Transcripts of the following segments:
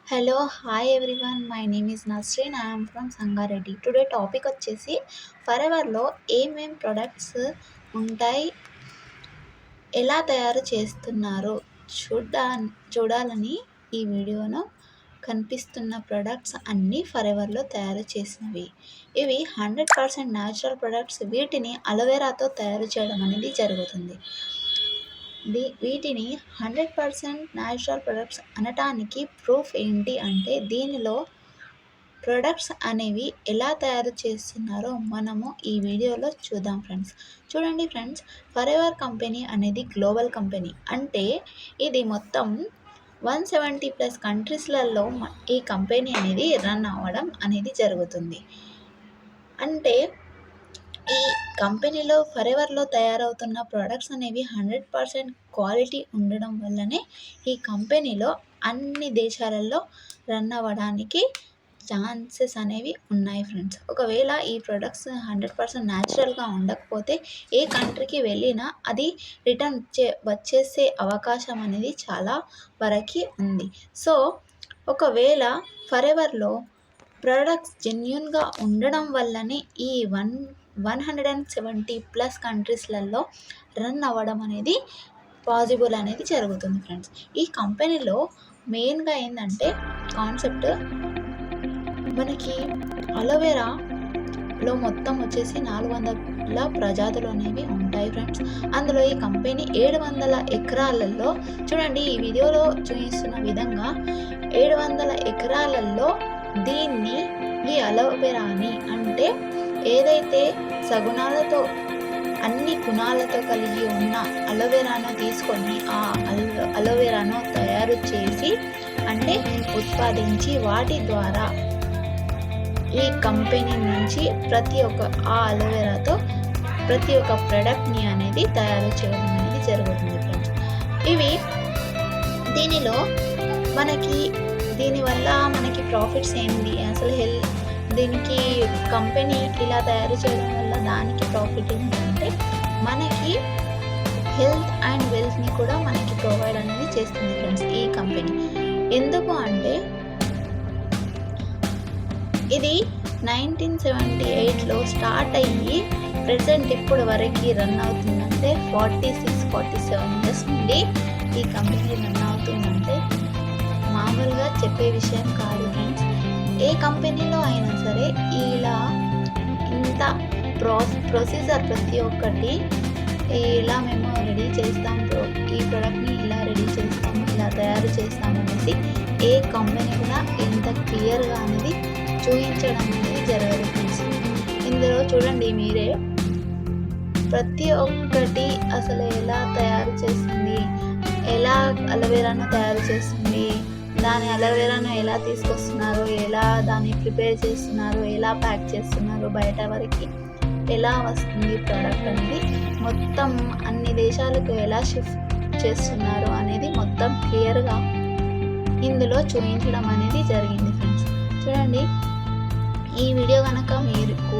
Hello hi everyone my name is Nasreen I'm from Sangareddy. Today topic వచ్చేసి ఫరెవర్లో ఏమేం products ఉంటాయి, ఎలా తయారు చేస్తున్నారో చూడా చూడాలని ఈ వీడియోలో కనిపిస్తున్న ప్రొడక్ట్స్ అన్నీ ఫరెవర్లో తయారు చేసినవి. ఇవి 100% న్యాచురల్ ప్రొడక్ట్స్. వీటిని అలోవెరాతో తయారు చేయడం అనేది జరుగుతుంది. వీటిని 100% న్యాచురల్ ప్రొడక్ట్స్ అనటానికి ప్రూఫ్ ఏంటి అంటే, దీనిలో ప్రొడక్ట్స్ అనేవి ఎలా తయారు చేస్తున్నారో మనము ఈ వీడియోలో చూద్దాం ఫ్రెండ్స్. చూడండి ఫ్రెండ్స్, ఫరెవర్ కంపెనీ అనేది గ్లోబల్ కంపెనీ. అంటే ఇది మొత్తం 170+ కంట్రీస్లలో ఈ కంపెనీ అనేది రన్ అవ్వడం అనేది జరుగుతుంది. అంటే ఈ కంపెనీలో ఫరెవర్లో తయారవుతున్న ప్రొడక్ట్స్ అనేవి 100% క్వాలిటీ ఉండడం వల్లనే ఈ కంపెనీలో అన్ని దేశాలలో రన్ అవ్వడానికి ఛాన్సెస్ అనేవి ఉన్నాయి ఫ్రెండ్స్. ఒకవేళ ఈ ప్రొడక్ట్స్ 100% న్యాచురల్గా ఉండకపోతే ఏ కంట్రీకి వెళ్ళినా అది రిటర్న్ వచ్చేసే అవకాశం అనేది చాలా వరకు ఉంది. సో ఒకవేళ ఫరెవర్లో ప్రొడక్ట్స్ జెన్యూన్గా ఉండడం వల్లనే ఈ 170+ కంట్రీస్లలో రన్ అవ్వడం అనేది పాసిబుల్ అనేది జరుగుతుంది ఫ్రెండ్స్. ఈ కంపెనీలో మెయిన్గా ఏంటంటే కాన్సెప్ట్, మనకి అలోవెరాలో మొత్తం వచ్చేసి 400 ప్రజాతులు అనేవి ఉంటాయి ఫ్రెండ్స్. అందులో ఈ కంపెనీ 700 ఎకరాలలో, చూడండి ఈ వీడియోలో చూపిస్తున్న విధంగా 700 ఎకరాలలో దీన్ని, ఈ అలోవెరాని అంటే ఏదైతే సగుణాలతో అన్ని గుణాలతో కలిగి ఉన్న అలోవెరాను తీసుకొని ఆ అలోవెరాను తయారు చేసి అంటే ఉత్పాదించి వాటి ద్వారా ఈ కంపెనీ నుంచి ప్రతి ఒక్క ఆ అలోవెరాతో ప్రతి ఒక్క ప్రోడక్ట్ని అనేది తయారు చేయడం అనేది జరుగుతుంది ఫ్రెండ్స్. ఇవి దీనిలో దీనివల్ల మనకి ప్రాఫిట్స్ ఏంటి, అసలు దీనికి కంపెనీ ఇలా తయారు చేయడం వల్ల దానికి ప్రాఫిట్ ఏంటంటే, మనకి హెల్త్ అండ్ వెల్త్ని కూడా మనకి ప్రొవైడ్ అనేది చేస్తుంది ఫ్రెండ్స్ ఈ కంపెనీ. ఎందుకు అంటే ఇది 1978లో స్టార్ట్ అయ్యి ప్రెసెంట్ ఇప్పుడు వరకు రన్ అవుతుందంటే 46-47 ఇయర్స్ నుండి ఈ కంపెనీ రన్ అవుతుందంటే మామూలుగా చెప్పే విషయం కాదు ఫ్రెండ్స్. ఏ కంపెనీలో అయినా సరే ఇలా ఇంత ప్రొసీజర్ ప్రతి ఒక్కటి ఇలా మేము రెడీ చేస్తాం, ఈ ప్రోడక్ట్ని ఇలా రెడీ చేస్తాము, ఇలా తయారు చేస్తాము అనేసి ఏ కంపెనీ కూడా ఇంత క్లియర్గా అనేది చూపించడం అనేది జరగదు ఫ్రెండ్స్. ఇందులో చూడండి మీరే ప్రతి ఒక్కటి అసలు ఎలా తయారు చేస్తుంది, ఎలా అలోవెరాను తయారు చేస్తుంది, దాని అలోవెరాను ఎలా తీసుకొస్తున్నారు, ఎలా దాన్ని ప్రిపేర్ చేస్తున్నారు, ఎలా ప్యాక్ చేస్తున్నారు, బయట వరకు ఎలా వస్తుంది ప్రోడక్ట్ అనేది మొత్తం అన్ని దేశాలకు ఎలా షిఫ్ట్ చేస్తున్నారు అనేది మొత్తం క్లియర్గా ఇందులో చూపించడం అనేది జరిగింది ఫ్రెండ్స్. చూడండి, ఈ వీడియో కనుక మీకు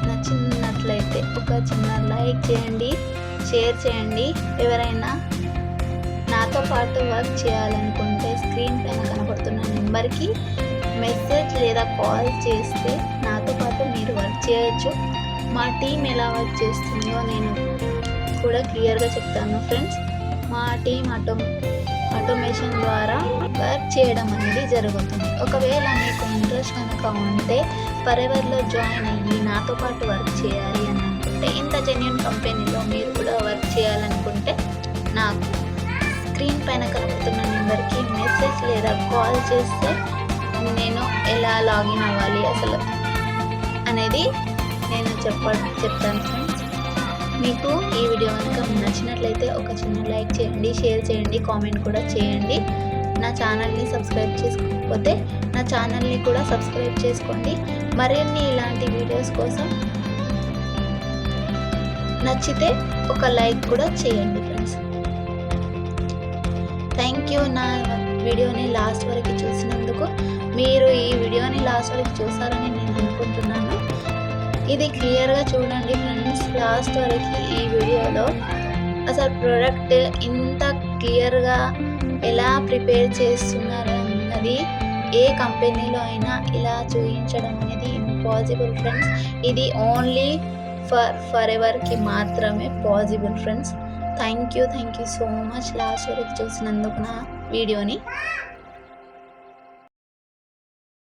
నచ్చినట్లయితే ఒక చిన్న లైక్ చేయండి, షేర్ చేయండి. ఎవరైనా నాతో పాటు వర్క్ చేయాలనుకుంటే స్క్రీన్ పైన కనపడుతున్న నెంబర్కి మెసేజ్ లేదా కాల్ చేస్తే నాతో పాటు మీరు వర్క్ చేయొచ్చు. మా టీం ఎలా వర్క్ చేస్తుందో నేను కూడా క్లియర్గా చెప్తాను ఫ్రెండ్స్. మా టీం ఆటోమేషన్ ద్వారా వర్క్ చేయడం అనేది జరుగుతుంది. ఒకవేళ మీకు ఇంట్రెస్ట్ కనుక ఉంటే ఫరెవర్లో జాయిన్ అయ్యి నాతో పాటు వర్క్ చేయాలి అని అనుకుంటే, ఇంత జెన్యూన్ కంపెనీలో మీరు కూడా వర్క్ చేయాలనుకుంటే నాకు స్క్రీన్ పైన కనపడుతున్న నెంబర్కి మెసేజ్ లేదా కాల్ చేస్తే నేను ఎలా లాగిన్ అవ్వాలి అసలు అనేది నేను చెప్తాను ఫ్రెండ్స్. మీకు ఈ వీడియో కనుక నచ్చినట్లయితే ఒక చిన్న లైక్ చేయండి, షేర్ చేయండి, కామెంట్ కూడా చేయండి. నా ఛానల్ని సబ్స్క్రైబ్ చేసుకోకపోతే నా ఛానల్ని కూడా సబ్స్క్రైబ్ చేసుకోండి. మరిన్ని ఇలాంటి వీడియోస్ కోసం నచ్చితే ఒక లైక్ కూడా చేయండి ఫ్రెండ్స్. థ్యాంక్ యూ నా వీడియోని లాస్ట్ వరకు చూసినందుకు. మీరు ఈ వీడియోని లాస్ట్ వరకు చూసారని నేను అనుకుంటున్నాను. ఇది క్లియర్గా చూడండి ఫ్రెండ్స్, లాస్ట్ వరకు ఈ వీడియోలో అసలు ప్రోడక్ట్ ఇంత క్లియర్గా ఎలా ప్రిపేర్ చేస్తున్నారు అన్నది ఏ కంపెనీలో అయినా ఇలా చూపించడం అనేది ఇంపాసిబుల్ ఫ్రెండ్స్. ఇది ఓన్లీ ఫర్ ఎవర్కి మాత్రమే possible friends. Thank you so much last వరకు చూసినందుకు నా వీడియోని.